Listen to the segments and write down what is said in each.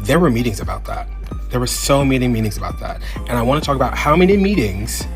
there were meetings about that. There were so many meetings about that. And I want to talk about how many meetings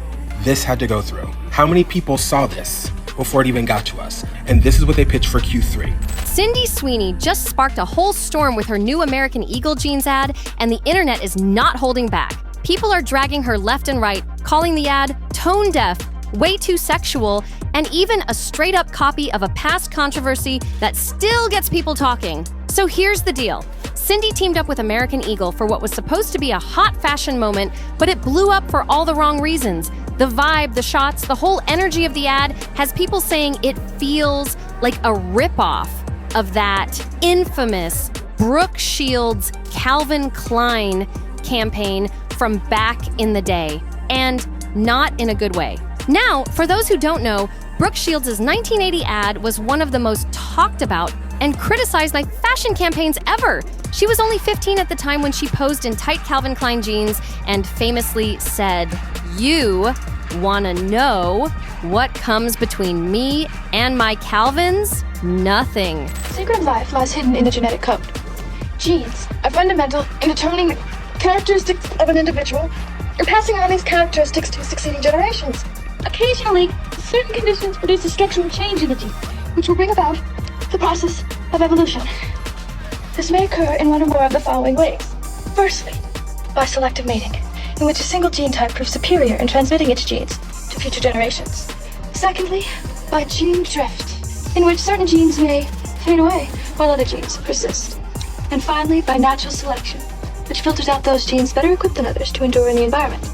this had to go through. How many people saw this before it even got to us? And this is what they pitched for Q3. Sydney Sweeney just sparked a whole storm with her new American Eagle jeans ad, and the internet is not holding back. People are dragging her left and right, calling the ad tone deaf, way too sexual, and even a straight-up copy of a past controversy that still gets people talking. So here's the deal. Cindy teamed up with American Eagle for what was supposed to be a hot fashion moment, but it blew up for all the wrong reasons. The vibe, the shots, the whole energy of the ad has people saying it feels like a ripoff of that infamous Brooke Shields Calvin Klein campaign from back in the day, and not in a good way. Now, for those who don't know, Brooke Shields' 1980 ad was one of the most talked about and criticized by fashion campaigns ever. She was only 15 at the time when she posed in tight Calvin Klein jeans and famously said, "You wanna know what comes between me and my Calvins? Nothing." The secret of life lies hidden in the genetic code. Genes are fundamental in determining the characteristics of an individual and passing on these characteristics to succeeding generations. Occasionally, certain conditions produce a structural change in the gene, which will bring about the process of evolution. This may occur in one or more of the following ways. Firstly, by selective mating, in which a single gene type proves superior in transmitting its genes to future generations. Secondly, by gene drift, in which certain genes may fade away while other genes persist. And finally, by natural selection, which filters out those genes better equipped than others to endure in the environment.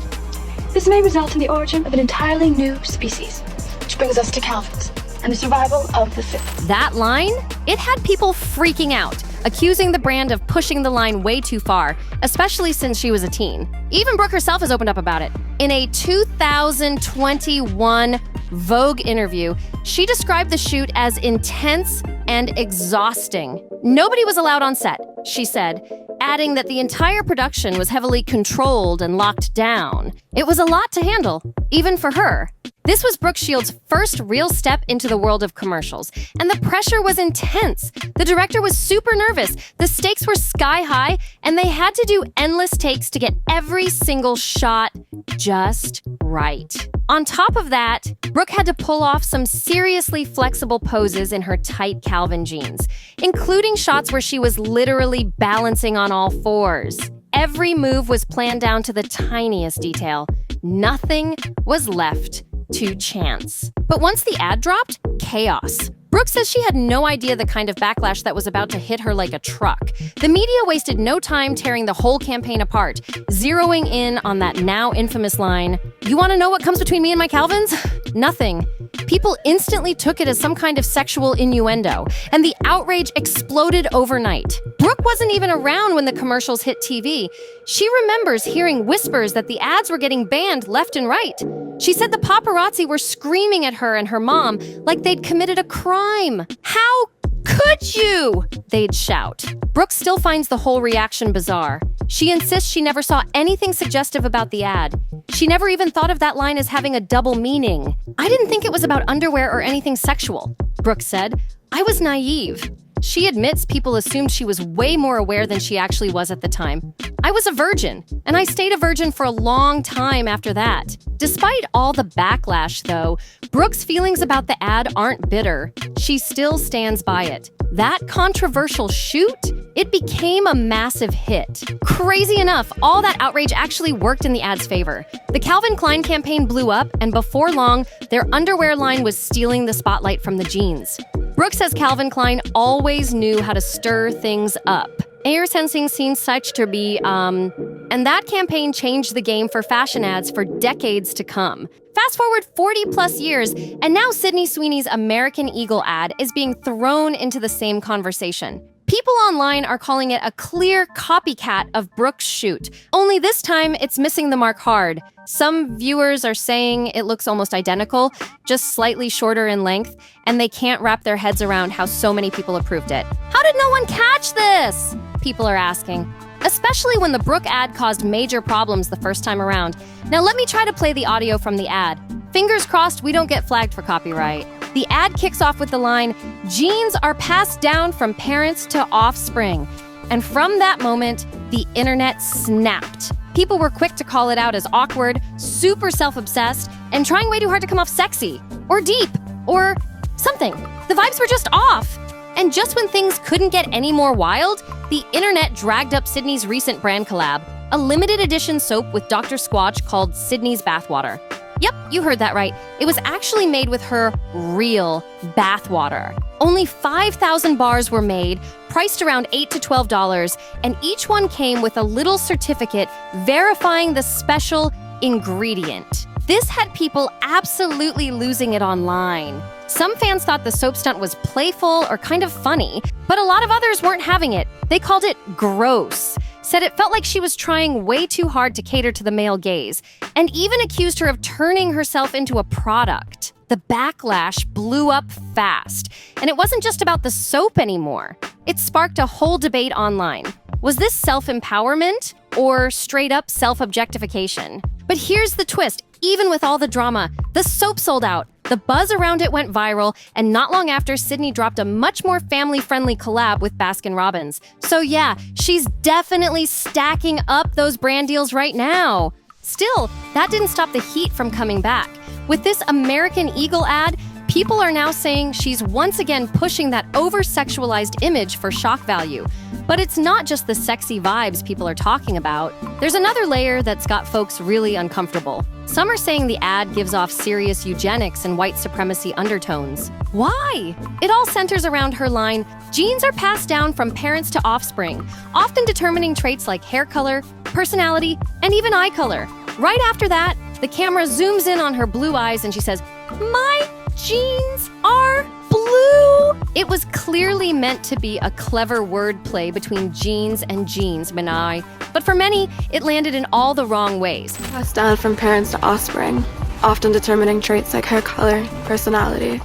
This may result in the origin of an entirely new species, which brings us to Calvins and the survival of the fittest. That line? It had people freaking out, accusing the brand of pushing the line way too far, especially since she was a teen. Even Brooke herself has opened up about it. In a 2021 Vogue interview, she described the shoot as intense and exhausting. Nobody was allowed on set, she said, adding that the entire production was heavily controlled and locked down. It was a lot to handle, even for her. This was Brooke Shields' first real step into the world of commercials, and the pressure was intense. The director was super nervous, the stakes were sky high, and they had to do endless takes to get every single shot just right. On top of that, Brooke had to pull off some seriously flexible poses in her tight Calvin jeans, including shots where she was literally balancing on all fours. Every move was planned down to the tiniest detail. Nothing was left to chance. But once the ad dropped, chaos. Brooke says she had no idea the kind of backlash that was about to hit her like a truck. The media wasted no time tearing the whole campaign apart, zeroing in on that now infamous line, "You want to know what comes between me and my Calvins? Nothing." People instantly took it as some kind of sexual innuendo, and the outrage exploded overnight. Brooke wasn't even around when the commercials hit TV. She remembers hearing whispers that the ads were getting banned left and right. She said the paparazzi were screaming at her and her mom like they'd committed a crime. "How could you?" they'd shout. Brooke still finds the whole reaction bizarre. She insists she never saw anything suggestive about the ad. She never even thought of that line as having a double meaning. "I didn't think it was about underwear or anything sexual," Brooke said. "I was naive." She admits people assumed she was way more aware than she actually was at the time. "I was a virgin, and I stayed a virgin for a long time after that." Despite all the backlash, though, Brooke's feelings about the ad aren't bitter. She still stands by it. That controversial shoot? It became a massive hit. Crazy enough, all that outrage actually worked in the ad's favor. The Calvin Klein campaign blew up, and before long, their underwear line was stealing the spotlight from the jeans. Brooke says Calvin Klein always knew how to stir things up. Air sensing seems such to be, and that campaign changed the game for fashion ads for decades to come. Fast forward 40 plus years, and now Sydney Sweeney's American Eagle ad is being thrown into the same conversation. People online are calling it a clear copycat of Brooke's shoot, only this time it's missing the mark hard. Some viewers are saying it looks almost identical, just slightly shorter in length, and they can't wrap their heads around how so many people approved it. How did no one catch this? People are asking. Especially when the Brooke ad caused major problems the first time around. Now let me try to play the audio from the ad. Fingers crossed we don't get flagged for copyright. The ad kicks off with the line, "Genes are passed down from parents to offspring." And from that moment, the internet snapped. People were quick to call it out as awkward, super self-obsessed, and trying way too hard to come off sexy, or deep, or something. The vibes were just off. And just when things couldn't get any more wild, the internet dragged up Sydney's recent brand collab, a limited edition soap with Dr. Squatch called Sydney's Bathwater. Yep, you heard that right. It was actually made with her real bathwater. Only 5,000 bars were made, priced around $8 to $12, and each one came with a little certificate verifying the special ingredient. This had people absolutely losing it online. Some fans thought the soap stunt was playful or kind of funny, but a lot of others weren't having it. They called it gross, said it felt like she was trying way too hard to cater to the male gaze, and even accused her of turning herself into a product. The backlash blew up fast, and it wasn't just about the soap anymore. It sparked a whole debate online. Was this self-empowerment or straight-up self-objectification? But here's the twist. Even with all the drama, the soap sold out. The buzz around it went viral, and not long after, Sydney dropped a much more family-friendly collab with Baskin-Robbins. So yeah, she's definitely stacking up those brand deals right now. Still, that didn't stop the heat from coming back. With this American Eagle ad, people are now saying she's once again pushing that over-sexualized image for shock value. But it's not just the sexy vibes people are talking about. There's another layer that's got folks really uncomfortable. Some are saying the ad gives off serious eugenics and white supremacy undertones. Why? It all centers around her line, genes are passed down from parents to offspring, often determining traits like hair color, personality, and even eye color. Right after that, the camera zooms in on her blue eyes and she says, "My genes are blue." It was clearly meant to be a clever wordplay between genes and jeans, Minai. But for many, it landed in all the wrong ways. Passed down from parents to offspring, often determining traits like hair color, personality,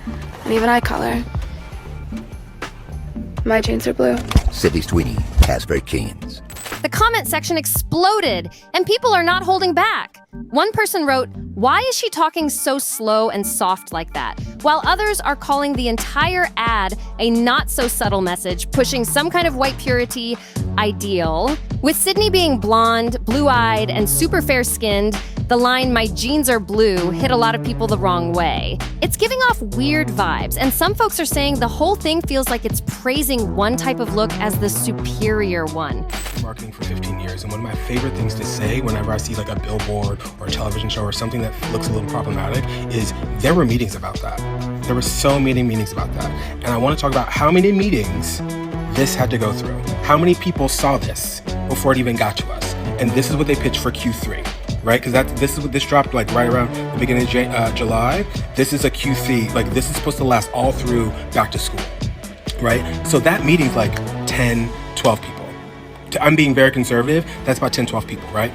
and even eye color. My genes are blue. Sydney Sweeney has great genes. The comment section exploded, and people are not holding back. One person wrote, "Why is she talking so slow and soft like that?" While others are calling the entire ad a not-so-subtle message, pushing some kind of white purity ideal. With Sydney being blonde, blue-eyed, and super fair-skinned, the line, "My genes are blue," hit a lot of people the wrong way. It's giving off weird vibes, and some folks are saying the whole thing feels like it's praising one type of look as the superior one. Marketing for 15 years, and one of my favorite things to say whenever I see like a billboard or a television show or something that looks a little problematic is there were meetings about that. There were so many meetings about that. And I want to talk about how many meetings this had to go through. How many people saw this before it even got to us? And this is what they pitched for Q3, right? Because this dropped like right around the beginning of July. This is a Q3, like this is supposed to last all through back to school, right? So that meeting's like 10, 12 people. I'm being very conservative, that's about 10, 12 people, right?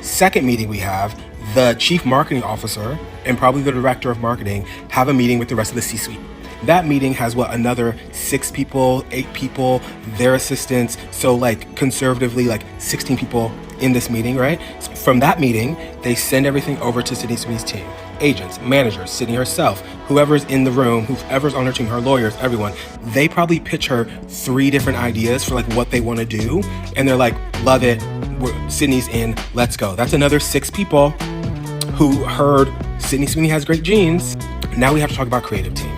Second meeting we have, the chief marketing officer and probably the director of marketing have a meeting with the rest of the C-suite. That meeting has another 6 people, 8 people, their assistants. So like conservatively, like 16 people in this meeting, right? From that meeting, they send everything over to Sydney Sweeney's team. Agents, managers, Sydney herself, whoever's in the room, whoever's on her team, her lawyers, everyone. They probably pitch her 3 different ideas for like what they want to do. And they're like, love it, Sydney's in, let's go. That's another 6 people who heard Sydney Sweeney has great genes. Now we have to talk about creative team.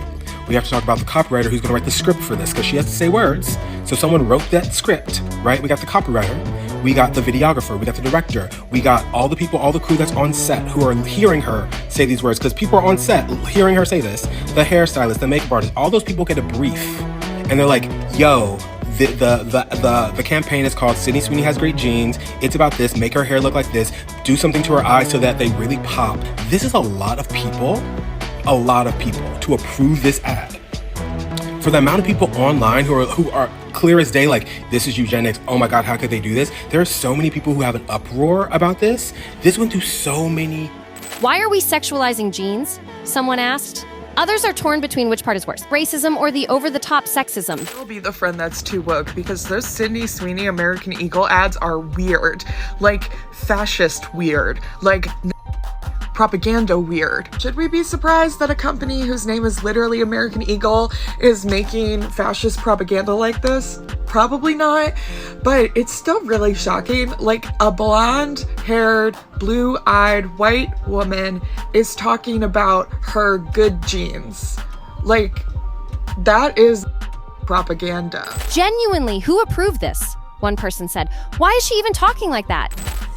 We have to talk about the copywriter who's going to write the script for this because she has to say words. So someone wrote that script, right? We got the copywriter, we got the videographer, we got the director, we got all the people, all the crew that's on set who are hearing her say these words because people are on set hearing her say this. The hairstylist, the makeup artist, all those people get a brief and they're like, yo, the campaign is called Sydney Sweeney has great genes. It's about this, make her hair look like this, do something to her eyes so that they really pop. This is a lot of people to approve this ad. For the amount of people online who are clear as day, like, this is eugenics, oh my God, how could they do this? There are so many people who have an uproar about this. This went through so many. Why are we sexualizing genes? Someone asked. Others are torn between which part is worse, racism or the over-the-top sexism. I'll be the friend that's too woke because those Sydney Sweeney American Eagle ads are weird. Like, fascist weird. Like, propaganda weird. Should we be surprised that a company whose name is literally American Eagle is making fascist propaganda like this? Probably not, but it's still really shocking. Like, a blonde-haired, blue-eyed white woman is talking about her good genes. Like, that is propaganda. Genuinely, who approved this? One person said, why is she even talking like that?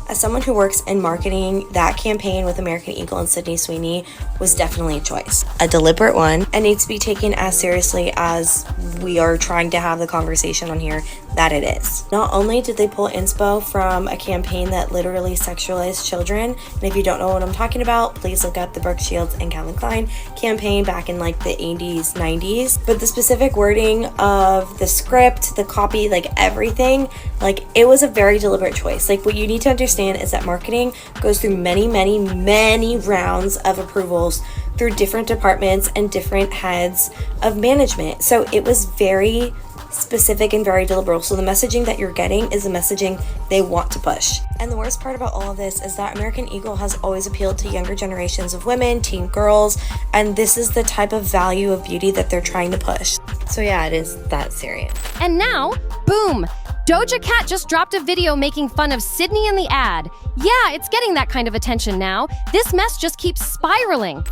As someone who works in marketing, that campaign with American Eagle and Sydney Sweeney was definitely a choice. A deliberate one, and needs to be taken as seriously as we are trying to have the conversation on here that it is. Not only did they pull inspo from a campaign that literally sexualized children, and if you don't know what I'm talking about, please look up the Brooke Shields and Calvin Klein campaign back in like the 80s, 90s. But the specific wording of the script, the copy, like everything, like it was a very deliberate choice. Like, what you need to understand is that marketing goes through many rounds of approvals through different departments and different heads of management. So it was very specific and very deliberate. So the messaging that you're getting is the messaging they want to push. And the worst part about all of this is that American Eagle has always appealed to younger generations of women, teen girls, and this is the type of value of beauty that they're trying to push. So yeah, it is that serious. And now, boom! Doja Cat just dropped a video making fun of Sydney in the ad. Yeah, it's getting that kind of attention now. This mess just keeps spiraling.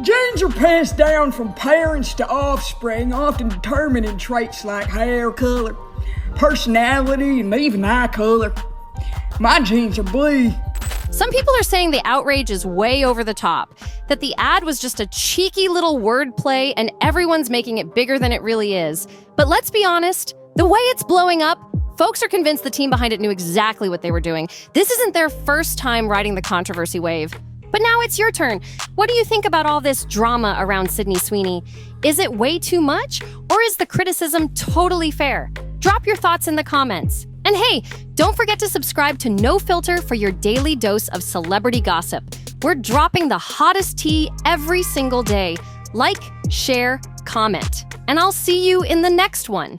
Genes are passed down from parents to offspring, often determining traits like hair color, personality, and even eye color. My genes are blue. Some people are saying the outrage is way over the top, that the ad was just a cheeky little wordplay and everyone's making it bigger than it really is. But let's be honest, the way it's blowing up, folks are convinced the team behind it knew exactly what they were doing. This isn't their first time riding the controversy wave. But now it's your turn. What do you think about all this drama around Sydney Sweeney? Is it way too much, or is the criticism totally fair? Drop your thoughts in the comments. And hey, don't forget to subscribe to NoFilter for your daily dose of celebrity gossip. We're dropping the hottest tea every single day. Like, share, comment. And I'll see you in the next one.